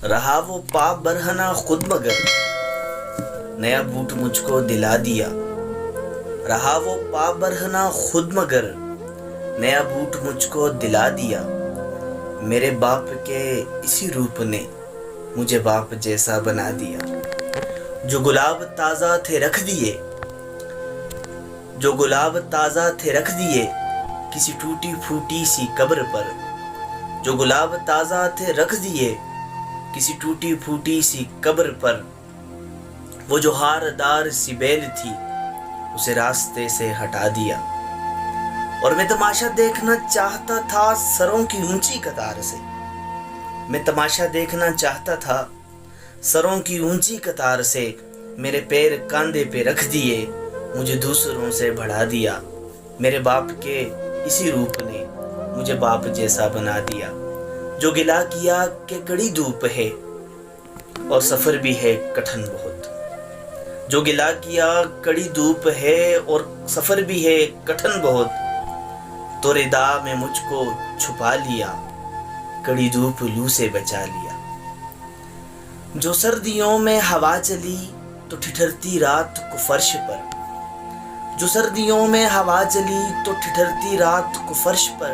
رہا وہ پا برہنہ خود مگر نیا بوٹ مجھ کو دلا دیا. رہا وہ پا برہنہ خود مگر نیا بوٹ مجھ کو دلا دیا. میرے باپ کے اسی روپ نے مجھے باپ جیسا بنا دیا. جو گلاب تازہ تھے رکھ دیے، جو گلاب تازہ تھے رکھ دیے کسی ٹوٹی پھوٹی سی قبر پر. جو گلاب تازہ تھے رکھ دیے کسی ٹوٹی پھوٹی سی قبر پر. وہ جو ہار دار سی بیل تھی اسے راستے سے ہٹا دیا. اور میں تماشا دیکھنا چاہتا تھا سروں کی اونچی قطار سے. میں تماشا دیکھنا چاہتا تھا سروں کی اونچی قطار سے. میرے پیر کاندھے پہ رکھ دیے مجھے دوسروں سے بڑھا دیا. میرے باپ کے اسی روپ نے مجھے باپ جیسا بنا دیا. جو گلہ کیا کہ کڑی دھوپ ہے اور سفر بھی ہے کٹھن بہت. جو گلہ کیا کڑی دھوپ ہے اور سفر بھی ہے کٹھن بہت. تو ردا میں مجھ کو چھپا لیا کڑی دھوپ لو سے بچا لیا. جو سردیوں میں ہوا چلی تو ٹھٹھرتی رات کو فرش پر. جو سردیوں میں ہوا چلی تو ٹھٹھرتی رات کو فرش پر.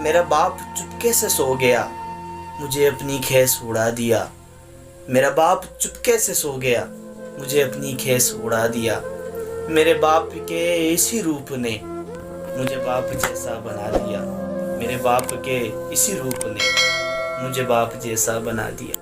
میرا باپ چپکے سے سو گیا مجھے اپنی خیس اڑا دیا. میرا باپ چپکے سے سو گیا مجھے اپنی خیس اڑا دیا. میرے باپ کے اسی روپ نے مجھے باپ جیسا بنا دیا. میرے باپ کے اسی روپ نے مجھے باپ جیسا بنا دیا.